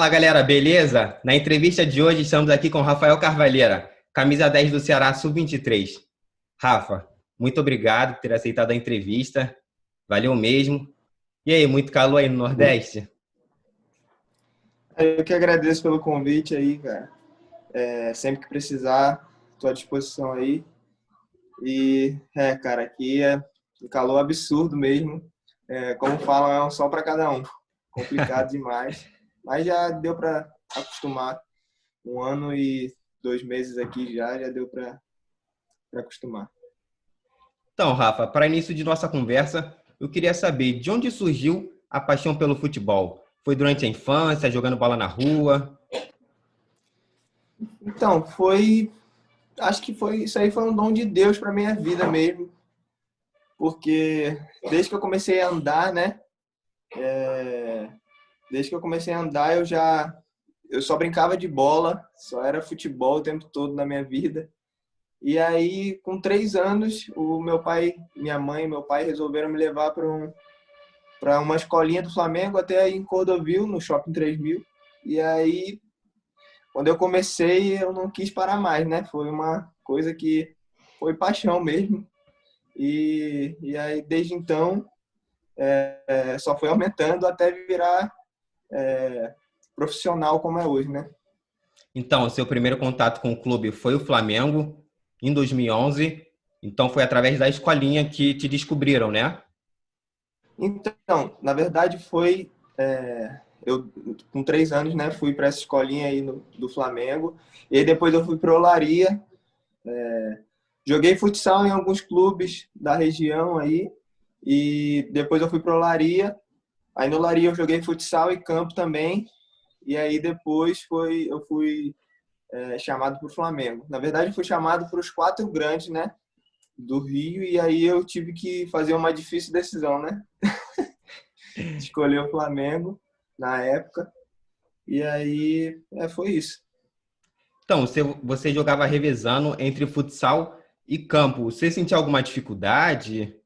Fala galera, beleza? Na entrevista de hoje estamos aqui com Rafael Carvalheira, camisa 10 do Ceará Sub-23. Rafa, muito obrigado por ter aceitado a entrevista, valeu mesmo. E aí, muito calor aí no Nordeste? Eu que agradeço pelo convite aí, cara. Sempre que precisar, estou à disposição aí. Cara, aqui é um calor absurdo mesmo. Como falam, é um sol para cada um. Complicado demais. Mas já deu para acostumar. 1 ano e 2 meses aqui já deu para acostumar. Então, Rafa, para início de nossa conversa, eu queria saber de onde surgiu a paixão pelo futebol? Foi durante a infância, jogando bola na rua? Então, acho que isso aí foi um dom de Deus para minha vida mesmo. Porque desde que eu comecei a andar, né? Desde que eu comecei a andar, eu só brincava de bola, só era futebol o tempo todo na minha vida. E aí, com 3 anos, o meu pai, minha mãe e meu pai resolveram me levar para uma escolinha do Flamengo, até aí em Cordovil, no Shopping 3000. E aí, quando eu comecei, eu não quis parar mais, né? Foi uma coisa que foi paixão mesmo. E aí, desde então, só foi aumentando até virar profissional como é hoje, né? Então, o seu primeiro contato com o clube foi o Flamengo, em 2011. Então, foi através da escolinha que te descobriram, né? Então, na verdade, eu com 3 anos, né, fui para essa escolinha aí do Flamengo. E aí depois eu fui para Olaria. Joguei futsal em alguns clubes da região aí. E depois eu fui para Olaria. Aí no Olaria eu joguei futsal e campo também. E aí depois eu fui chamado para o Flamengo. Na verdade, eu fui chamado para os 4 grandes, né, do Rio. E aí eu tive que fazer uma difícil decisão, né? Escolher o Flamengo na época. E aí foi isso. Então, você jogava revezando entre futsal e campo. Você sentia alguma dificuldade?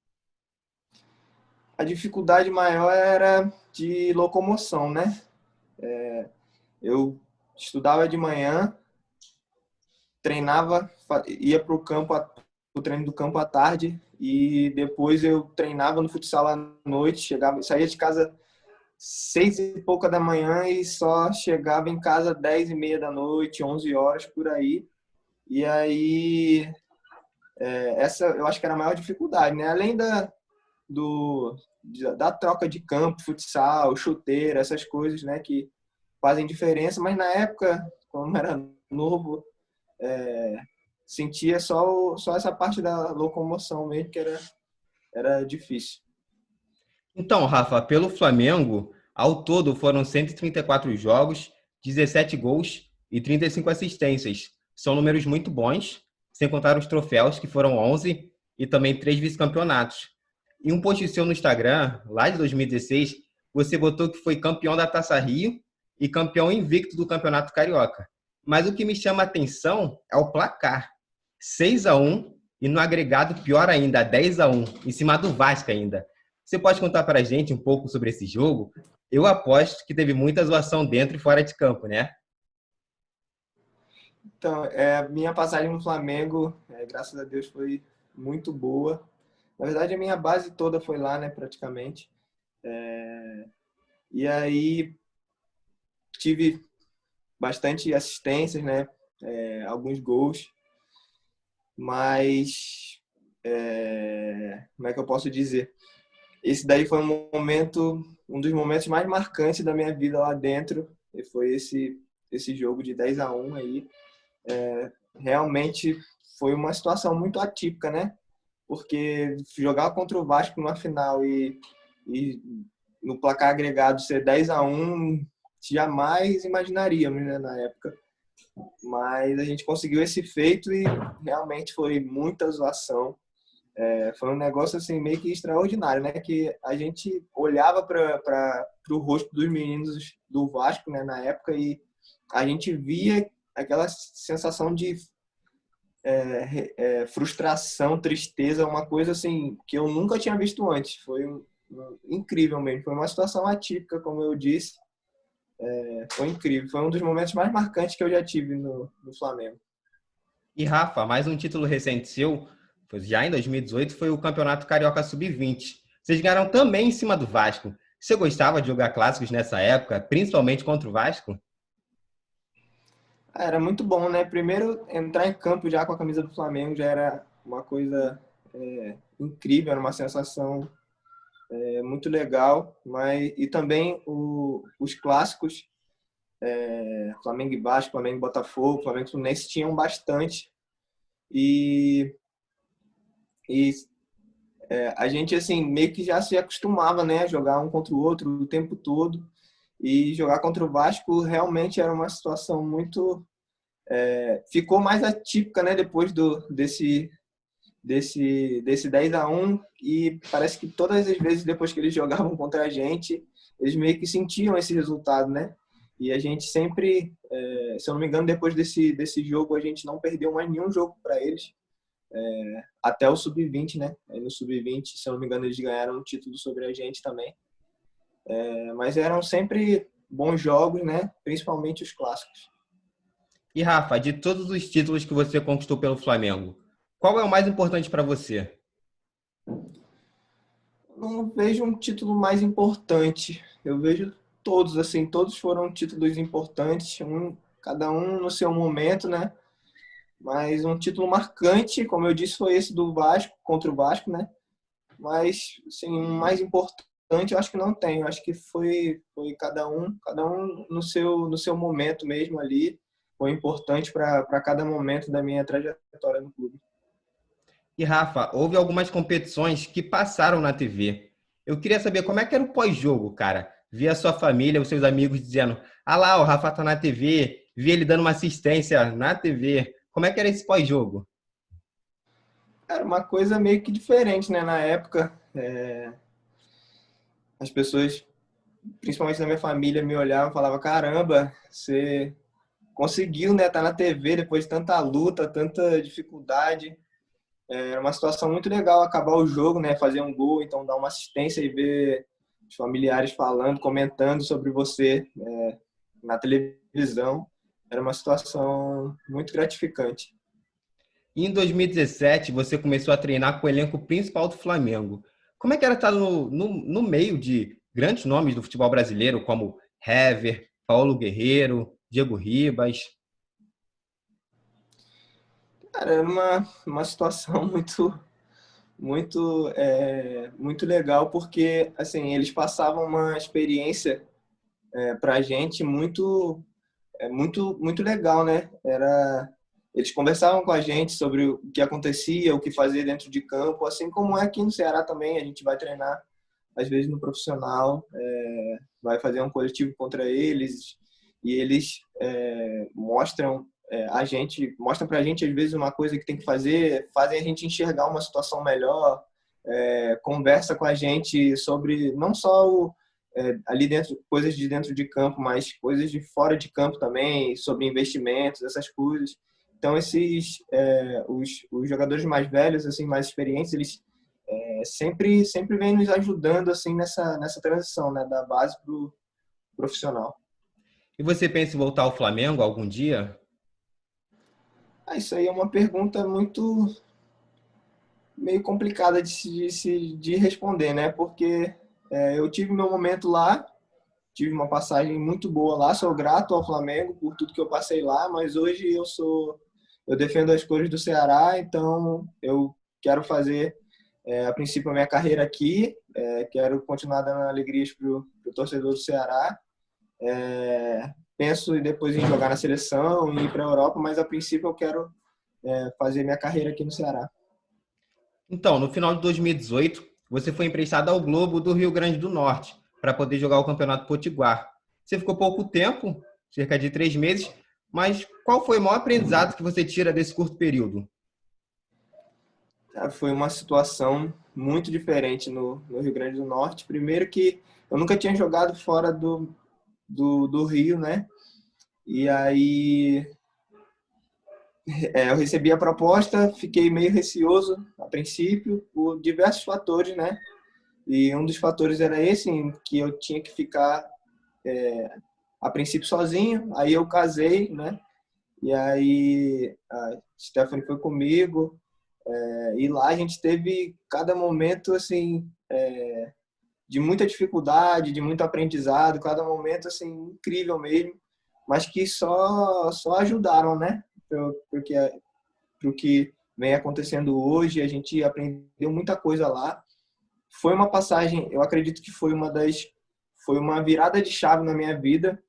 A dificuldade maior era de locomoção, né? Eu estudava de manhã, treinava, ia para o treino do campo à tarde e depois eu treinava no futsal à noite, saía de casa 6 e pouca da manhã e só chegava em casa 10 e meia da noite, 11 horas por aí. E aí essa eu acho que era a maior dificuldade, né? Além da troca de campo, futsal, chuteira, essas coisas, né, que fazem diferença, mas na época, quando era novo, sentia só essa parte da locomoção mesmo, que era difícil. Então, Rafa, pelo Flamengo, ao todo foram 134 jogos, 17 gols e 35 assistências. São números muito bons, sem contar os troféus, que foram 11, e também 3 vice-campeonatos. Em um post seu no Instagram, lá de 2016, você botou que foi campeão da Taça Rio e campeão invicto do Campeonato Carioca. Mas o que me chama a atenção é o placar. 6-1 e no agregado, pior ainda, 10-1, em cima do Vasco ainda. Você pode contar para a gente um pouco sobre esse jogo? Eu aposto que teve muita zoação dentro e fora de campo, né? Então, a minha passagem no Flamengo, graças a Deus, foi muito boa. Na verdade, a minha base toda foi lá, né, praticamente. E aí tive bastante assistências, né, alguns gols, mas como é que eu posso dizer? Esse daí foi um dos momentos mais marcantes da minha vida lá dentro, e foi esse jogo de 10-1 aí. Realmente foi uma situação muito atípica, né? Porque jogar contra o Vasco numa final e no placar agregado ser 10-1, jamais imaginaríamos, né, na época. Mas a gente conseguiu esse feito e realmente foi muita zoação. Foi um negócio assim meio que extraordinário, né? Que a gente olhava para o rosto dos meninos do Vasco, né, na época, e a gente via aquela sensação de frustração, tristeza, uma coisa assim que eu nunca tinha visto antes. Foi incrível mesmo. Foi uma situação atípica, como eu disse. Foi incrível. Foi um dos momentos mais marcantes que eu já tive no Flamengo. E Rafa, mais um título recente seu, já em 2018, foi o Campeonato Carioca Sub-20. Vocês ganharam também em cima do Vasco. Você gostava de jogar clássicos nessa época, principalmente contra o Vasco? Era muito bom, né? Primeiro, entrar em campo já com a camisa do Flamengo já era uma coisa incrível, era uma sensação muito legal. E também os clássicos, Flamengo e Vasco, Flamengo e Botafogo, Flamengo e Fluminense tinham bastante. E, a gente, assim, meio que já se acostumava, né? A jogar um contra o outro o tempo todo. E jogar contra o Vasco realmente era uma situação muito... ficou mais atípica, né? Depois desse 10-1, e parece que todas as vezes depois que eles jogavam contra a gente, eles meio que sentiam esse resultado, né? E a gente sempre, se eu não me engano, depois desse jogo, a gente não perdeu mais nenhum jogo para eles, até o Sub-20, né? Aí no Sub-20, se eu não me engano, eles ganharam um título sobre a gente também. Mas eram sempre bons jogos, né? Principalmente os clássicos. E Rafa, de todos os títulos que você conquistou pelo Flamengo, qual é o mais importante para você? Não vejo um título mais importante. Eu vejo todos, assim, todos foram títulos importantes, cada um no seu momento, né? Mas um título marcante, como eu disse, foi esse do Vasco, contra o Vasco, né? Mas, assim, um mais importante eu acho que não tem. Eu acho que foi cada um no seu momento mesmo ali. Foi importante para cada momento da minha trajetória no clube. E Rafa, houve algumas competições que passaram na TV. Eu queria saber como é que era o pós-jogo, cara. Ver a sua família, os seus amigos dizendo: ah lá, o Rafa tá na TV, vi ele dando uma assistência na TV. Como é que era esse pós-jogo? Era uma coisa meio que diferente, né? Na época, as pessoas, principalmente na minha família, me olhavam e falavam: caramba, você conseguiu, né? Tá na TV depois de tanta luta, tanta dificuldade. É uma situação muito legal acabar o jogo, né? Fazer um gol, então dar uma assistência e ver os familiares falando, comentando sobre você na televisão. Era uma situação muito gratificante. E em 2017, você começou a treinar com o elenco principal do Flamengo. Como é que era estar no meio de grandes nomes do futebol brasileiro, como Hever, Paulo Guerreiro, Diego Ribas? Cara, era uma situação muito legal, porque assim, eles passavam uma experiência para a gente muito legal, né? Eles conversavam com a gente sobre o que acontecia, o que fazer dentro de campo, assim como é aqui no Ceará também. A gente vai treinar, às vezes, no profissional, vai fazer um coletivo contra eles, e eles mostram pra gente, às vezes, uma coisa que tem que fazer, fazem a gente enxergar uma situação melhor, conversa com a gente sobre não só ali dentro, coisas de dentro de campo, mas coisas de fora de campo também, sobre investimentos, essas coisas. Então, os jogadores mais velhos, assim, mais experientes, eles sempre vêm nos ajudando assim nessa transição, né, da base para o profissional. E você pensa em voltar ao Flamengo algum dia? Isso aí é uma pergunta muito meio complicada de responder, né? Porque eu tive meu momento lá, tive uma passagem muito boa lá, sou grato ao Flamengo por tudo que eu passei lá, mas hoje eu defendo as cores do Ceará, então eu quero fazer a princípio a minha carreira aqui, quero continuar dando alegrias para o torcedor do Ceará. Penso depois em jogar na seleção e ir para a Europa, mas a princípio eu quero fazer minha carreira aqui no Ceará. Então, no final de 2018, você foi emprestado ao Globo do Rio Grande do Norte para poder jogar o Campeonato Potiguar. Você ficou pouco tempo, cerca de 3 meses, mas qual foi o maior aprendizado que você tira desse curto período? Foi uma situação muito diferente no Rio Grande do Norte. Primeiro que eu nunca tinha jogado fora do Rio, né? E aí eu recebi a proposta, fiquei meio receoso a princípio por diversos fatores, né? E um dos fatores era esse, em que eu tinha que ficar a princípio sozinho, aí eu casei, né? E aí a Stephanie foi comigo, e lá a gente teve cada momento, assim, de muita dificuldade, de muito aprendizado, cada momento, assim, incrível mesmo, mas que só ajudaram, né? Porque pro que vem acontecendo hoje, a gente aprendeu muita coisa lá. Foi uma passagem, eu acredito que foi uma virada de chave na minha vida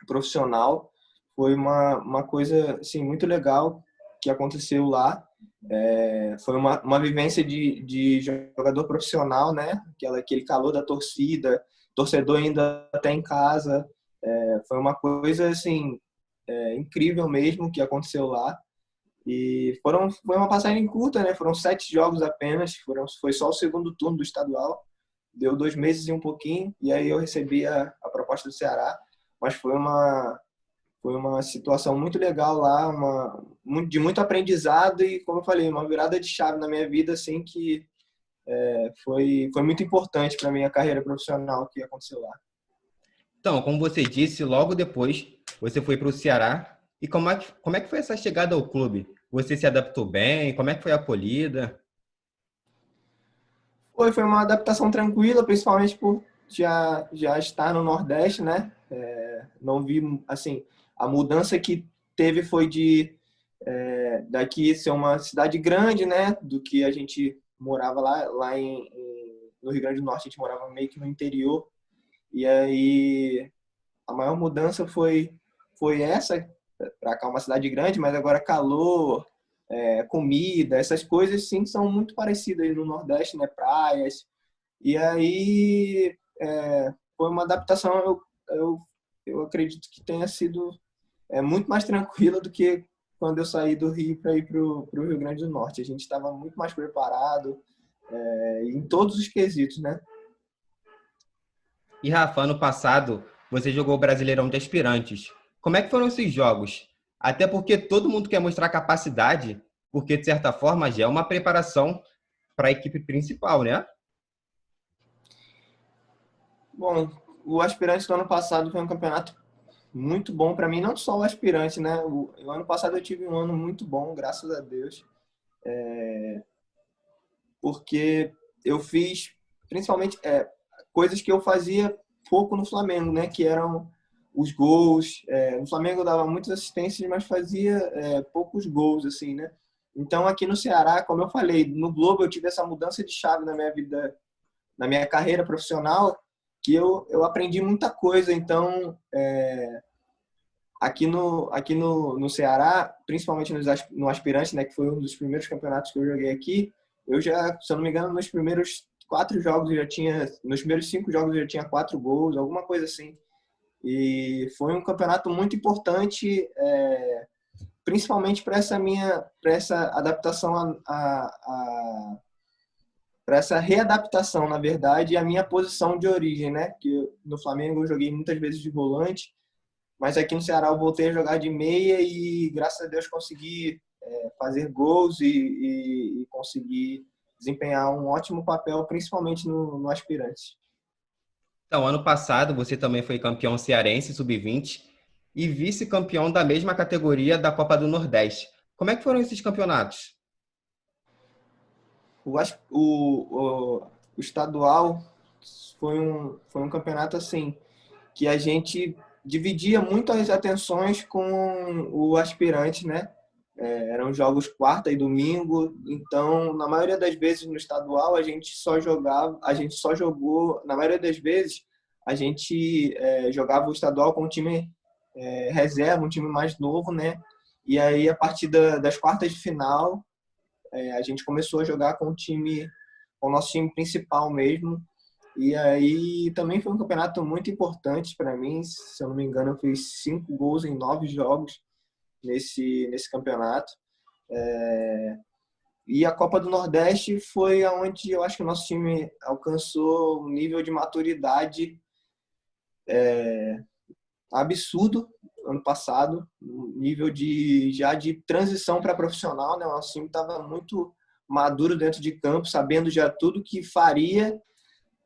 profissional. Foi uma coisa assim, muito legal que aconteceu lá. Foi uma vivência de jogador profissional, né? Aquele calor da torcida, torcedor ainda até em casa. Foi uma coisa assim, incrível mesmo que aconteceu lá. E foi uma passagem curta, né? Foram 7 jogos apenas. Foi só o segundo turno do estadual. Deu 2 meses e um pouquinho. E aí eu recebi a proposta do Ceará. Mas foi uma situação muito legal lá, de muito aprendizado e, como eu falei, uma virada de chave na minha vida, assim, que foi muito importante para a minha carreira profissional que aconteceu lá. Então, como você disse, logo depois você foi para o Ceará. E como é que foi essa chegada ao clube? Você se adaptou bem? Como é que foi acolhida? Foi uma adaptação tranquila, principalmente por já estar no Nordeste, né? Não vi, assim, a mudança que teve foi daqui ser uma cidade grande, né? Do que a gente morava lá no Rio Grande do Norte, a gente morava meio que no interior. E aí a maior mudança foi essa, para cá uma cidade grande, mas agora calor, comida, essas coisas sim são muito parecidas no Nordeste, né? Praias. E aí foi uma adaptação, eu acredito que tenha sido muito mais tranquila do que quando eu saí do Rio para ir para o Rio Grande do Norte. A gente estava muito mais preparado em todos os quesitos, né? E Rafa, ano passado você jogou o Brasileirão de Aspirantes. Como é que foram esses jogos? Até porque todo mundo quer mostrar capacidade, porque de certa forma já é uma preparação para a equipe principal, né? Bom, o Aspirante do ano passado foi um campeonato muito bom para mim, não só o Aspirante, né? O ano passado eu tive um ano muito bom, graças a Deus, porque eu fiz principalmente coisas que eu fazia pouco no Flamengo, né? Que eram os gols. No Flamengo eu dava muitas assistências, mas fazia poucos gols, assim, né? Então aqui no Ceará, como eu falei, no Globo eu tive essa mudança de chave na minha vida, na minha carreira profissional, que eu aprendi muita coisa. Então, aqui no Ceará, principalmente no Aspirante, né, que foi um dos primeiros campeonatos que eu joguei aqui, eu já, se eu não me engano, nos primeiros 4 jogos eu já tinha, nos primeiros 5 jogos eu já tinha 4 gols, alguma coisa assim. E foi um campeonato muito importante, principalmente para essa adaptação para essa readaptação, na verdade, à minha posição de origem, né? Que no Flamengo eu joguei muitas vezes de volante, mas aqui no Ceará eu voltei a jogar de meia e, graças a Deus, consegui fazer gols e conseguir desempenhar um ótimo papel, principalmente no Aspirante. Então, ano passado você também foi campeão cearense sub-20 e vice-campeão da mesma categoria da Copa do Nordeste. Como é que foram esses campeonatos? O estadual foi um campeonato assim que a gente dividia muito as atenções com o Aspirante, né? Eram jogos quarta e domingo, então na maioria das vezes no estadual a gente só jogou, na maioria das vezes a gente jogava o estadual com um time reserva, um time mais novo, né? E aí a partir das quartas de final a gente começou a jogar com o nosso time principal mesmo. E aí também foi um campeonato muito importante para mim. Se eu não me engano, eu fiz 5 gols em 9 jogos nesse campeonato. E a Copa do Nordeste foi onde eu acho que o nosso time alcançou um nível de maturidade absurdo ano passado, um nível já de transição para profissional, né? O nosso time estava muito maduro dentro de campo, sabendo já tudo que faria,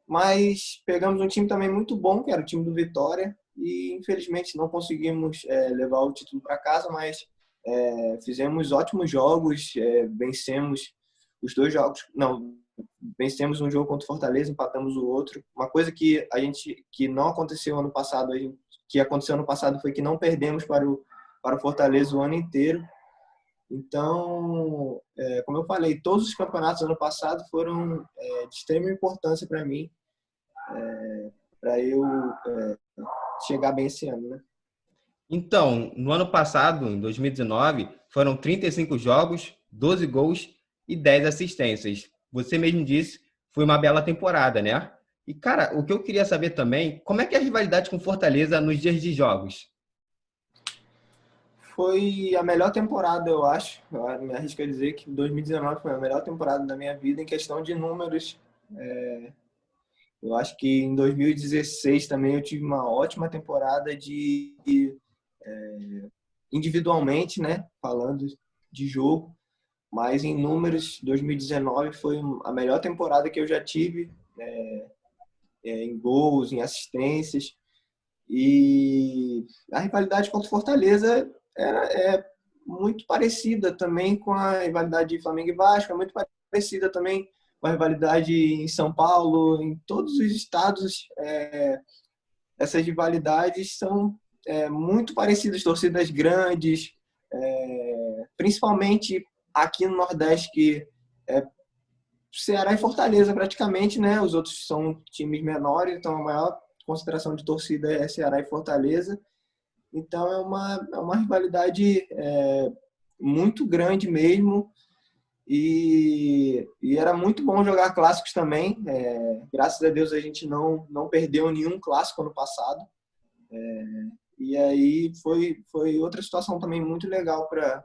mas pegamos um time também muito bom, que era o time do Vitória, e infelizmente não conseguimos levar o título para casa, mas fizemos ótimos jogos, vencemos os 2 jogos, não, vencemos um jogo contra o Fortaleza, empatamos o outro. Uma coisa que não aconteceu ano passado, que aconteceu ano passado foi que não perdemos para o Fortaleza o ano inteiro. Então, como eu falei, todos os campeonatos do ano passado foram de extrema importância para mim, para eu chegar bem esse ano, né? Então, no ano passado, em 2019, foram 35 jogos, 12 gols e 10 assistências. Você mesmo disse, foi uma bela temporada, né? E, cara, o que eu queria saber também, como é que é a rivalidade com Fortaleza nos dias de jogos? Foi a melhor temporada, eu acho. Eu me arrisco a dizer que 2019 foi a melhor temporada da minha vida em questão de números. Eu acho que em 2016 também eu tive uma ótima temporada individualmente, né? Falando de jogo. Mas em números, 2019 foi a melhor temporada que eu já tive, em gols, em assistências. E a rivalidade contra o Fortaleza é muito parecida também com a rivalidade de Flamengo e Vasco, é muito parecida também com a rivalidade em São Paulo, em todos os estados. Essas rivalidades são muito parecidas, torcidas grandes, principalmente aqui no Nordeste, que é Ceará e Fortaleza praticamente, né? Os outros são times menores, então a maior concentração de torcida é Ceará e Fortaleza. Então é uma rivalidade muito grande mesmo, e era muito bom jogar clássicos também. Graças a Deus a gente não perdeu nenhum clássico ano passado. E aí foi outra situação também muito legal para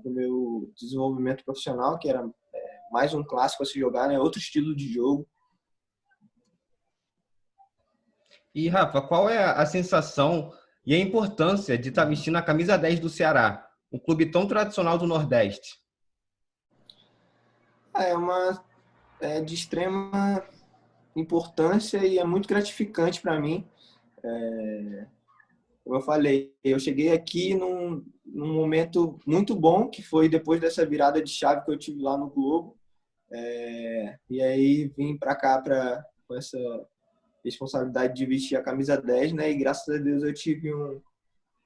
o meu desenvolvimento profissional, que era mais um clássico a se jogar, né? Outro estilo de jogo. E, Rafa, qual é a sensação e a importância de estar vestindo a camisa 10 do Ceará, um clube tão tradicional do Nordeste? É de extrema importância e é muito gratificante para mim. Como eu falei, eu cheguei aqui num momento muito bom, que foi depois dessa virada de chave que eu tive lá no Globo. E aí vim para cá com essa responsabilidade de vestir a camisa 10, né? E graças a Deus eu tive um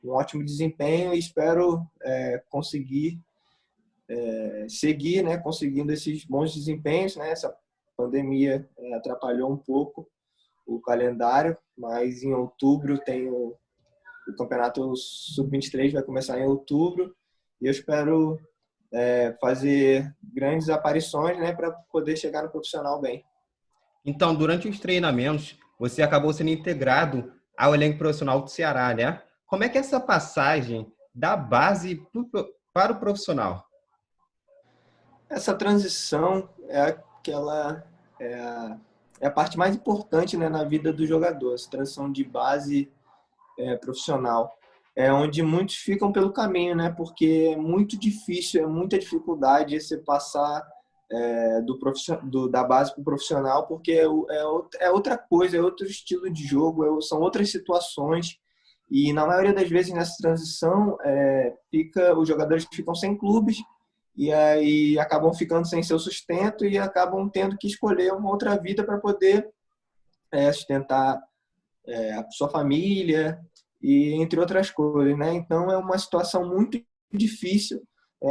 ótimo desempenho e espero conseguir seguir, né? Conseguindo esses bons desempenhos, né? Essa pandemia atrapalhou um pouco o calendário, mas em outubro tem o campeonato Sub-23, vai começar em outubro, e eu espero fazer grandes aparições, né, para poder chegar no profissional bem. Então, durante os treinamentos, você acabou sendo integrado ao elenco profissional do Ceará, né? Como é que é essa passagem da base para o profissional? Essa transição é a parte mais importante, né, na vida do jogador, essa transição de base profissional. É onde muitos ficam pelo caminho, né? Porque é muito difícil, é muita dificuldade você passar da base para o profissional, porque é outra coisa, é outro estilo de jogo, são outras situações. E na maioria das vezes nessa transição, os jogadores ficam sem clubes e aí acabam ficando sem seu sustento e acabam tendo que escolher uma outra vida para poder sustentar a sua família e entre outras coisas, né? Então é uma situação muito difícil.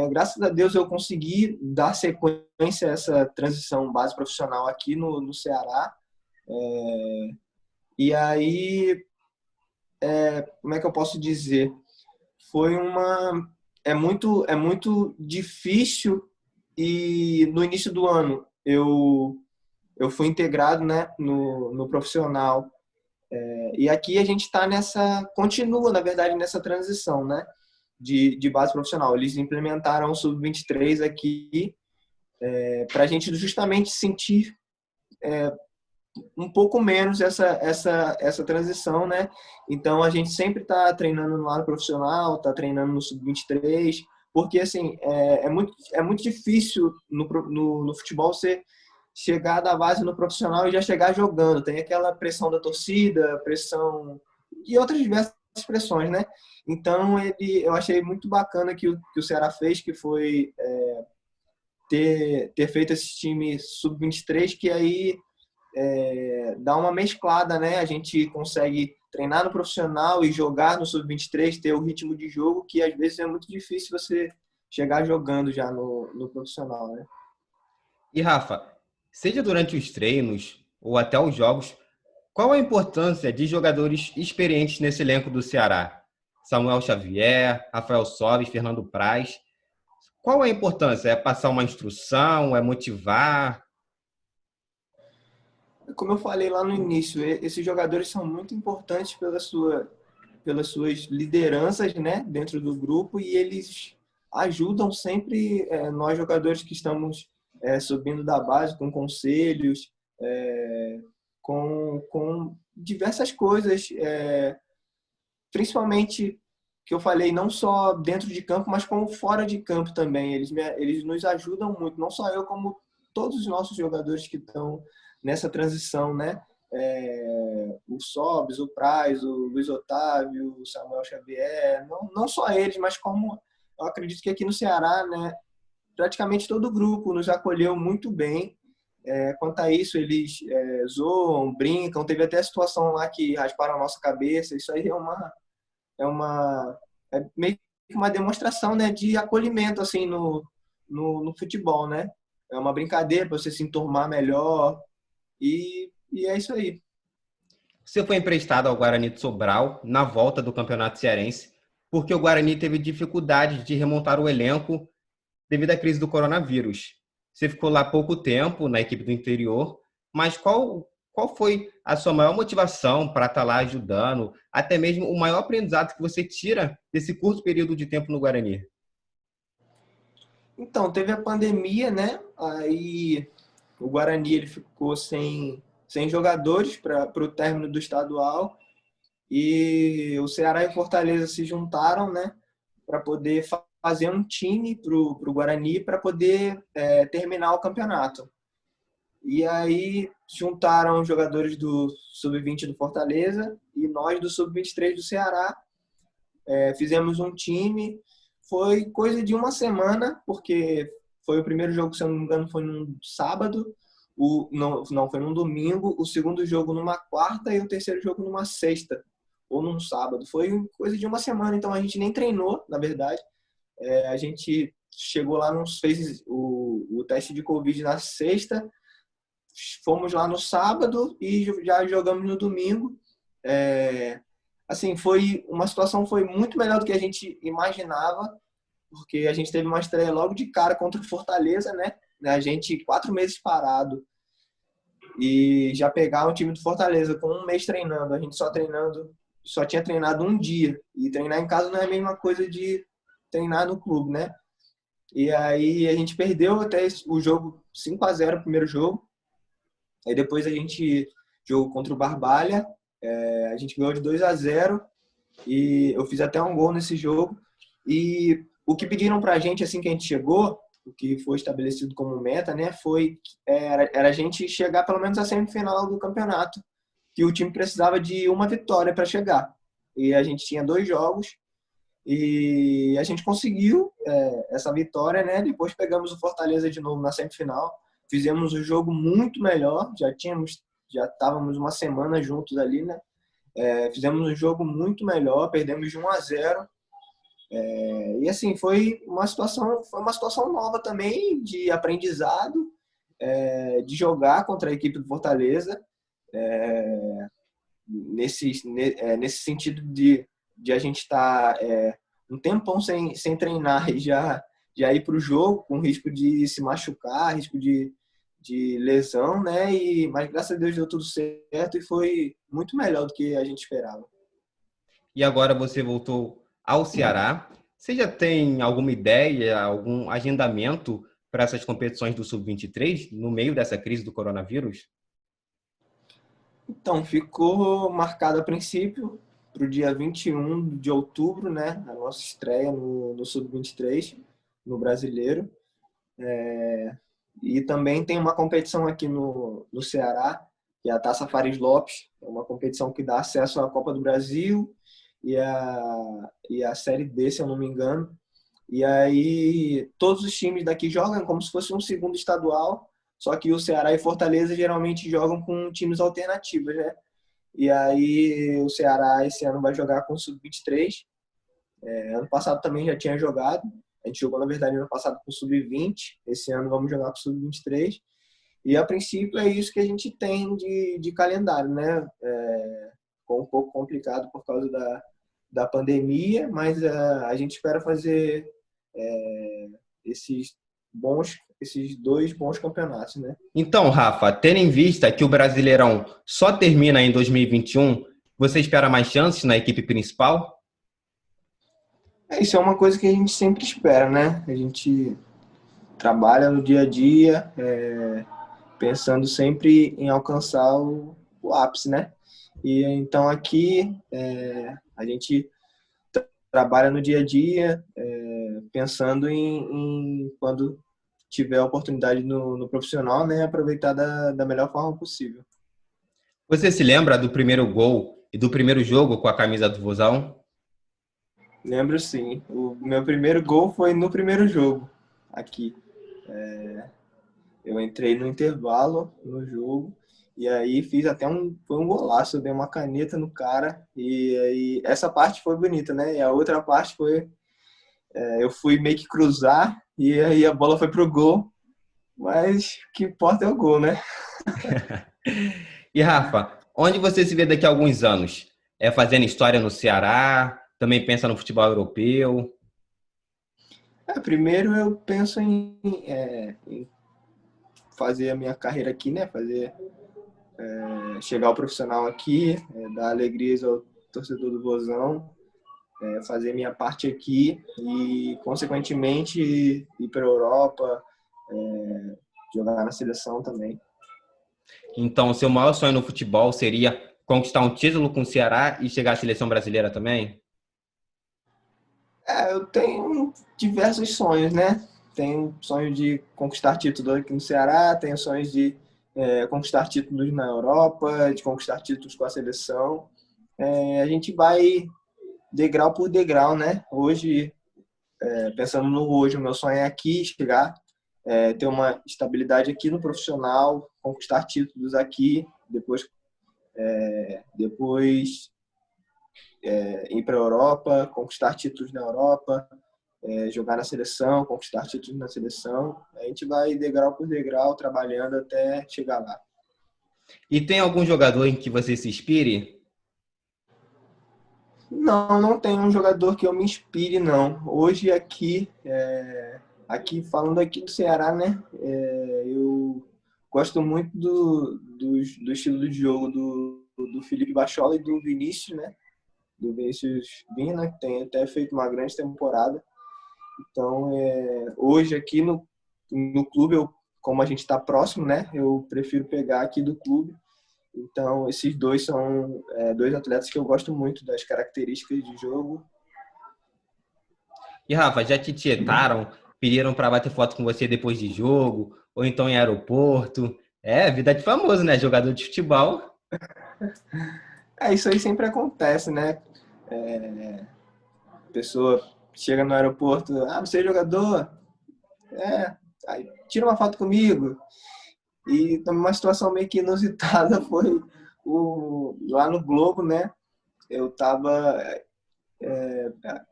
Graças a Deus eu consegui dar sequência a essa transição base profissional aqui no Ceará. E aí, como é que eu posso dizer? É muito difícil, e no início do ano eu fui integrado, né, no profissional. E aqui a gente está continua, na verdade, nessa transição, né, de base profissional. Eles implementaram o Sub-23 aqui para a gente justamente sentir um pouco menos essa transição, né? Então a gente sempre está treinando no lado profissional, está treinando no Sub-23, porque assim é muito difícil no futebol você chegar da base no profissional e já chegar jogando. Tem aquela pressão da torcida, pressão e outras diversas expressões, né? Então, eu achei muito bacana que o Ceará fez, que foi ter feito esse time sub-23, que aí dá uma mesclada, né? A gente consegue treinar no profissional e jogar no sub-23, ter o ritmo de jogo, que às vezes é muito difícil você chegar jogando já no profissional, né? E Rafa, seja durante os treinos ou até os jogos, qual a importância de jogadores experientes nesse elenco do Ceará? Samuel Xavier, Rafael Sobis, Fernando Praz. Qual a importância? É passar uma instrução? É motivar? Como eu falei lá no início, esses jogadores são muito importantes pelas suas lideranças, né, dentro do grupo, e eles ajudam sempre nós jogadores que estamos subindo da base com conselhos, com diversas coisas, principalmente que eu falei, não só dentro de campo, mas como fora de campo também. Eles nos ajudam muito, não só eu, como todos os nossos jogadores que estão nessa transição, né? O Sobis, o Praz, o Luiz Otávio, o Samuel Xavier, não só eles, mas como eu acredito que aqui no Ceará, né, praticamente todo o grupo nos acolheu muito bem. Quanto a isso, eles zoam, brincam. Teve até a situação lá que rasparam a nossa cabeça. Isso aí é uma meio que uma demonstração, né, de acolhimento assim no futebol, né? É uma brincadeira para você se enturmar melhor e é isso aí. Você foi emprestado ao Guarani de Sobral na volta do Campeonato Cearense, porque o Guarani teve dificuldade de remontar o elenco devido à crise do coronavírus. Você ficou lá pouco tempo na equipe do interior, mas qual foi a sua maior motivação para estar lá ajudando, até mesmo o maior aprendizado que você tira desse curto período de tempo no Guarani? Então, teve a pandemia, né? Aí o Guarani ele ficou sem jogadores para o término do estadual e o Ceará e Fortaleza se juntaram, né? Para poder fazer um time para o Guarani para poder terminar o campeonato. E aí juntaram os jogadores do Sub-20 do Fortaleza e nós do Sub-23 do Ceará. Fizemos um time. Foi coisa de uma semana, porque foi o primeiro jogo, se eu não me engano, foi num sábado. Não, foi num domingo. O segundo jogo numa quarta e o terceiro jogo numa sexta ou num sábado. Foi coisa de uma semana, então a gente nem treinou, na verdade. A gente chegou lá, fez o teste de Covid na sexta, fomos lá no sábado e já jogamos no domingo. Assim, uma situação foi muito melhor do que a gente imaginava, porque a gente teve uma estreia logo de cara contra o Fortaleza, né? A gente 4 meses parado e já pegar um time do Fortaleza com um mês treinando, a gente só tinha treinado um dia, e treinar em casa não é a mesma coisa de treinar no clube, né? E aí a gente perdeu até o jogo 5-0, o primeiro jogo. Aí depois a gente jogou contra o Barbalha, a gente ganhou de 2-0 e eu fiz até um gol nesse jogo. E o que pediram pra gente assim que a gente chegou, o que foi estabelecido como meta, né, era a gente chegar pelo menos à semifinal do campeonato, que o time precisava de uma vitória para chegar. E a gente tinha 2 jogos e a gente conseguiu essa vitória, né? Depois pegamos o Fortaleza de novo na semifinal, fizemos o jogo muito melhor, já estávamos uma semana juntos ali, né? Fizemos um jogo muito melhor, perdemos de 1-0. E assim, foi uma situação nova também, de aprendizado, de jogar contra a equipe do Fortaleza, nesse sentido de a gente estar um tempão sem treinar e já ir para o jogo com risco de se machucar, risco de lesão, né? Mas graças a Deus deu tudo certo e foi muito melhor do que a gente esperava. E agora você voltou ao Ceará. Você já tem alguma ideia, algum agendamento para essas competições do Sub-23 no meio dessa crise do coronavírus? Então, ficou marcado a princípio para o dia 21 de outubro, né? A nossa estreia no Sub-23, no Brasileiro. E também tem uma competição aqui no Ceará que é a Taça Fares Lopes, é uma competição que dá acesso à Copa do Brasil e a Série D, se eu não me engano. E aí todos os times daqui jogam como se fosse um segundo estadual, só que o Ceará e Fortaleza geralmente jogam com times alternativos, né? E aí o Ceará esse ano vai jogar com o Sub-23. Ano passado também já tinha jogado. A gente jogou, na verdade, ano passado com o Sub-20. Esse ano vamos jogar com o Sub-23. E a princípio é isso que a gente tem de calendário, né? Ficou um pouco complicado por causa da pandemia, mas a gente espera fazer esses dois bons campeonatos, né? Então, Rafa, tendo em vista que o Brasileirão só termina em 2021, você espera mais chances na equipe principal? Isso é uma coisa que a gente sempre espera, né? A gente trabalha no dia a dia, pensando sempre em alcançar o ápice, né? E então aqui a gente trabalha no dia a dia, pensando em quando tiver a oportunidade no profissional, né, aproveitar da melhor forma possível. Você se lembra do primeiro gol e do primeiro jogo com a camisa do Vozão? Lembro sim. O meu primeiro gol foi no primeiro jogo, aqui. Eu entrei no intervalo no jogo e aí fiz até foi um golaço. Eu dei uma caneta no cara e aí essa parte foi bonita, né? E a outra parte foi eu fui meio que cruzar e aí a bola foi pro gol, mas o que importa é o gol, né? E Rafa, onde você se vê daqui a alguns anos? É fazendo história no Ceará? Também pensa no futebol europeu? Primeiro eu penso em fazer a minha carreira aqui, né? Chegar ao profissional aqui, dar alegrias ao torcedor do Vozão, fazer minha parte aqui e, consequentemente, ir para a Europa, jogar na seleção também. Então, o seu maior sonho no futebol seria conquistar um título com o Ceará e chegar à seleção brasileira também? Eu tenho diversos sonhos, né? Tenho sonho de conquistar títulos aqui no Ceará, tenho sonhos de conquistar títulos na Europa, de conquistar títulos com a seleção. A gente vai degrau por degrau, né? Hoje, pensando no hoje, o meu sonho é aqui chegar, ter uma estabilidade aqui no profissional, conquistar títulos aqui, depois ir para a Europa, conquistar títulos na Europa, jogar na seleção, conquistar títulos na seleção. A gente vai degrau por degrau, trabalhando até chegar lá. E tem algum jogador em que você se inspire? Não tem um jogador que eu me inspire, não. Hoje aqui falando aqui do Ceará, né? Eu gosto muito do estilo de jogo do Felipe Bachola e do Vinícius, né? Do Vinícius Vina, que tem até feito uma grande temporada. Então, hoje aqui no clube, como a gente está próximo, né? Eu prefiro pegar aqui do clube. Então, esses dois são dois atletas que eu gosto muito das características de jogo. E Rafa, já te tietaram, pediram para bater foto com você depois de jogo, ou então em aeroporto? É, vida de famoso, né? Jogador de futebol. Isso aí sempre acontece, né? A pessoa chega no aeroporto, você é jogador? Aí tira uma foto comigo. E uma situação meio que inusitada foi lá no Globo, né? Eu tava,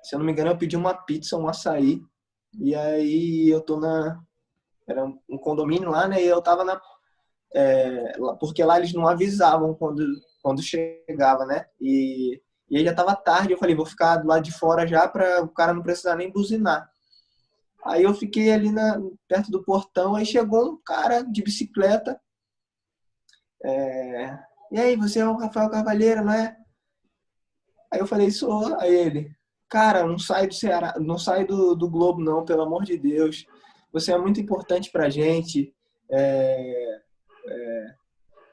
se eu não me engano, eu pedi uma pizza, um açaí, e aí eu tô era um condomínio lá, né? E eu tava porque lá eles não avisavam quando chegava, né? E aí já tava tarde, eu falei, vou ficar do lado de fora já para o cara não precisar nem buzinar. Aí eu fiquei ali perto do portão, aí chegou um cara de bicicleta. E aí, você é o Rafael Carvalheiro, não é? Aí eu falei, sou. Aí ele, cara, não sai do Ceará, não sai do Globo não, pelo amor de Deus. Você é muito importante pra gente.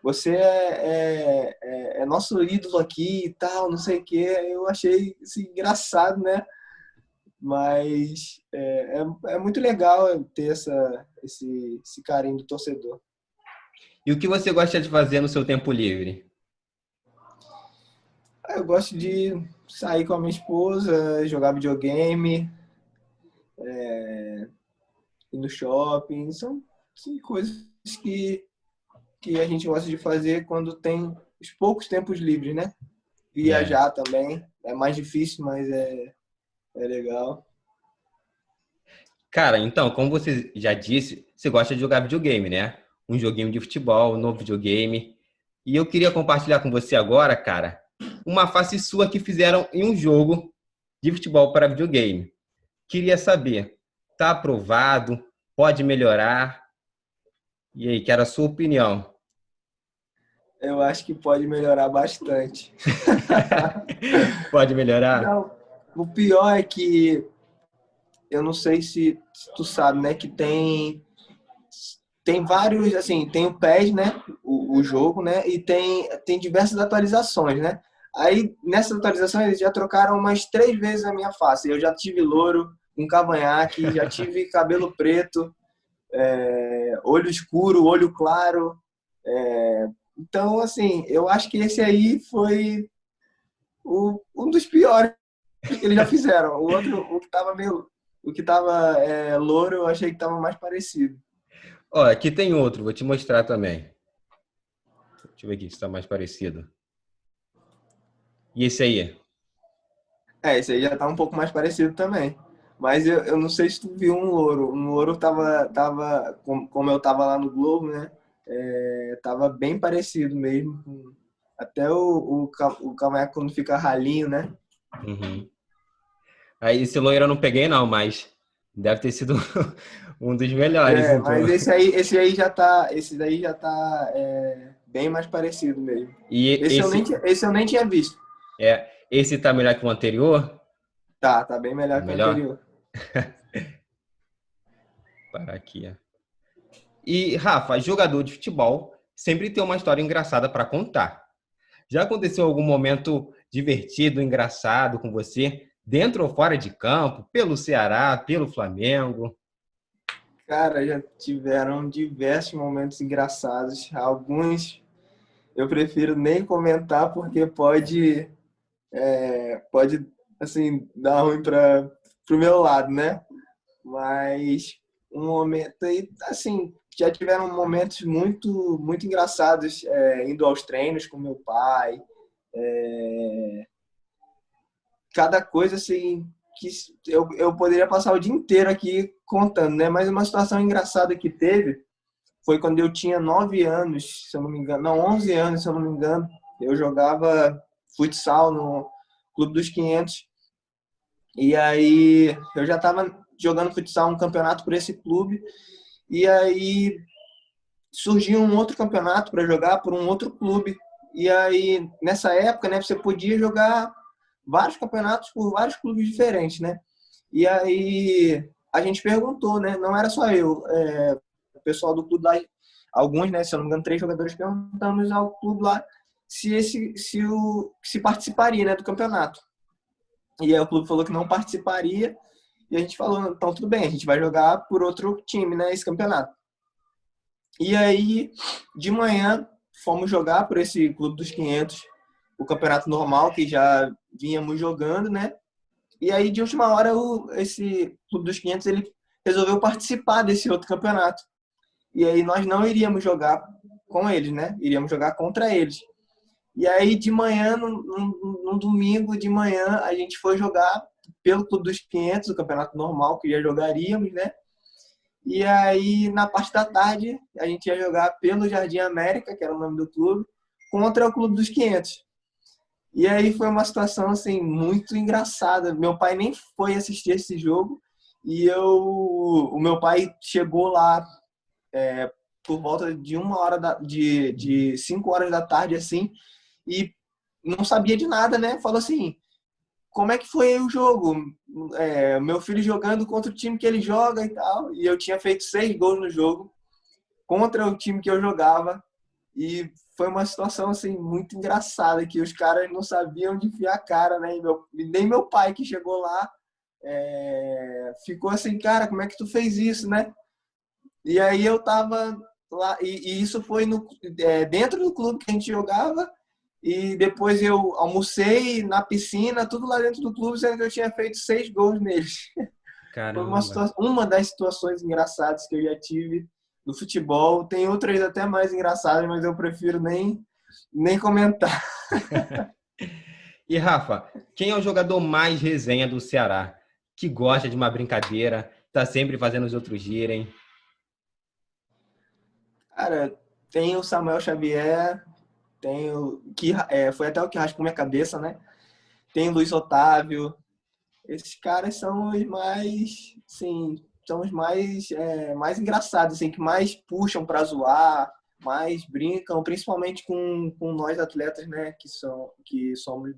Você é nosso ídolo aqui e tal, não sei o quê. Eu achei isso engraçado, né? Mas é muito legal ter esse carinho do torcedor. E o que você gosta de fazer no seu tempo livre? Eu gosto de sair com a minha esposa, jogar videogame, ir no shopping. São coisas que, que a gente gosta de fazer quando tem os poucos tempos livres, né? É. Viajar também. É mais difícil, mas é legal. Cara, então, como você já disse, você gosta de jogar videogame, né? Um joguinho de futebol, um novo videogame. E eu queria compartilhar com você agora, cara, uma face sua que fizeram em um jogo de futebol para videogame. Queria saber, tá aprovado? Pode melhorar? E aí, quero a sua opinião. Eu acho que pode melhorar bastante. Pode melhorar? Não, o pior é que eu não sei se tu sabe, né, que tem vários, assim, tem o PES, né, o jogo, né, e tem diversas atualizações, né. Aí, nessas atualizações, eles já trocaram umas 3 vezes a minha face. Eu já tive louro, um cavanhaque, já tive cabelo preto, olho escuro, olho claro. Então, assim, eu acho que esse aí foi um dos piores que eles já fizeram. O outro, o que tava louro, eu achei que tava mais parecido. Ó, aqui tem outro, vou te mostrar também. Deixa eu ver aqui se está mais parecido. E esse aí? Esse aí já tá um pouco mais parecido também. Mas eu não sei se tu viu um louro. Um louro como eu tava lá no Globo, né? Tava bem parecido mesmo. Até o cavanhaque quando fica ralinho, né? Uhum. Aí esse loiro eu não peguei não, mas deve ter sido um dos melhores, então. Mas esse daí já tá bem mais parecido mesmo. E Esse eu nem tinha visto. esse tá melhor que o anterior? Tá bem Tá melhor que o melhor? anterior. Para aqui, ó. E Rafa, jogador de futebol sempre tem uma história engraçada para contar. Já aconteceu algum momento divertido, engraçado com você, dentro ou fora de campo, pelo Ceará, pelo Flamengo? Cara, já tiveram diversos momentos engraçados. Alguns eu prefiro nem comentar porque pode assim, dar ruim pro meu lado, né? Mas um momento aí, assim, já tiveram momentos muito engraçados indo aos treinos com meu pai. Cada coisa assim que eu poderia passar o dia inteiro aqui contando, né? Mas uma situação engraçada que teve foi quando eu tinha 9 anos, se eu não me engano, não, 11 anos, se eu não me engano. Eu jogava futsal no Clube dos 500. E aí eu já estava jogando futsal, um campeonato por esse clube. E aí surgiu um outro campeonato para jogar por um outro clube. E aí, nessa época, né, você podia jogar vários campeonatos por vários clubes diferentes, né? E aí a gente perguntou, né? Não era só eu, o pessoal do clube lá, alguns, né? Se eu não me engano, 3 jogadores perguntamos ao clube lá se participaria, né, do campeonato. E aí o clube falou que não participaria. E a gente falou, então tudo bem, a gente vai jogar por outro time, né, esse campeonato. E aí, de manhã, fomos jogar por esse Clube dos 500, o campeonato normal, que já vínhamos jogando, né? E aí, de última hora, esse Clube dos 500, ele resolveu participar desse outro campeonato. E aí, nós não iríamos jogar com eles, né? Iríamos jogar contra eles. E aí, de manhã, num domingo de manhã, a gente foi jogar pelo Clube dos 500, o campeonato normal, que já jogaríamos, né? E aí, na parte da tarde, a gente ia jogar pelo Jardim América, que era o nome do clube, contra o Clube dos 500. E aí foi uma situação, assim, muito engraçada. Meu pai nem foi assistir esse jogo e o meu pai chegou lá por volta de 1 hora, de 5 horas da tarde, assim, e não sabia de nada, né? Falou assim, como é que foi o jogo? Meu filho jogando contra o time que ele joga e tal. E eu tinha feito 6 gols no jogo contra o time que eu jogava. E foi uma situação assim muito engraçada que os caras não sabiam onde enfiar a cara, né? Nem meu pai que chegou lá ficou assim, cara, como é que tu fez isso, né? E aí eu tava lá, e isso foi dentro do clube que a gente jogava, e depois eu almocei na piscina, tudo lá dentro do clube, sendo que eu tinha feito 6 gols neles. Foi Caramba. uma das situações engraçadas que eu já tive no futebol. Tem outras até mais engraçadas, mas eu prefiro nem comentar. E Rafa, quem é o jogador mais resenha do Ceará? Que gosta de uma brincadeira, tá sempre fazendo os outros girem. Cara, tem o Samuel Xavier, tem que foi até o que raspou minha cabeça, né? Tem o Luiz Otávio. Esses caras são os mais, sim, são os mais engraçados, assim, que mais puxam para zoar, mais brincam, principalmente com nós atletas, né? Que somos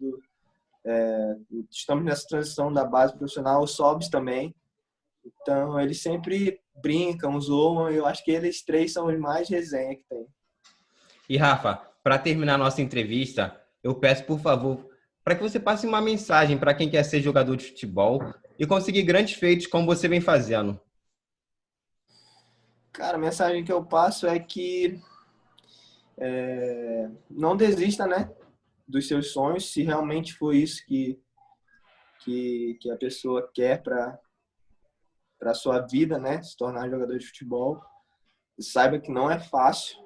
estamos nessa transição da base profissional, os sobs também. Então, eles sempre brincam, zoam. Eu acho que eles três são os mais resenha que tem. E Rafa, para terminar nossa entrevista, eu peço, por favor, para que você passe uma mensagem para quem quer ser jogador de futebol e conseguir grandes feitos como você vem fazendo. Cara, a mensagem que eu passo é que não desista, né, dos seus sonhos, se realmente for isso que a pessoa quer para a sua vida, né, se tornar jogador de futebol. Saiba que não é fácil,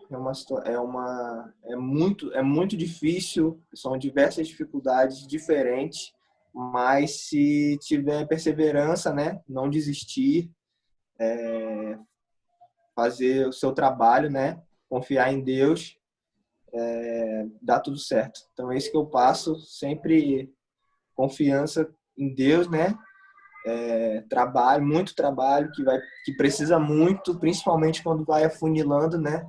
é muito difícil, são diversas dificuldades diferentes, mas se tiver perseverança, né, não desistir, fazer o seu trabalho, né, confiar em Deus, dá tudo certo. Então é isso que eu passo, sempre confiança em Deus, né, trabalho, muito trabalho que precisa muito, principalmente quando vai afunilando, né?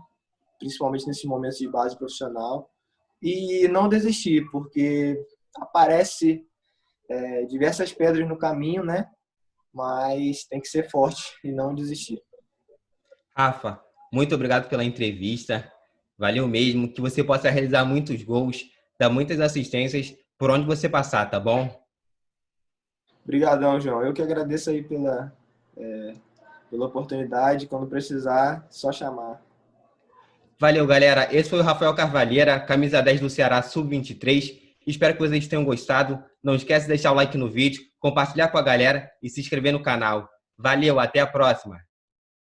Principalmente nesses momentos de base profissional, e não desistir, porque aparece diversas pedras no caminho, né? Mas tem que ser forte e não desistir. Rafa, muito obrigado pela entrevista. Valeu mesmo. Que você possa realizar muitos gols, dar muitas assistências por onde você passar, tá bom? Obrigadão, João. Eu que agradeço aí pela oportunidade. Quando precisar, só chamar. Valeu, galera. Esse foi o Rafael Carvalheira, camisa 10 do Ceará Sub-23. Espero que vocês tenham gostado. Não esquece de deixar o like no vídeo, compartilhar com a galera e se inscrever no canal. Valeu, até a próxima.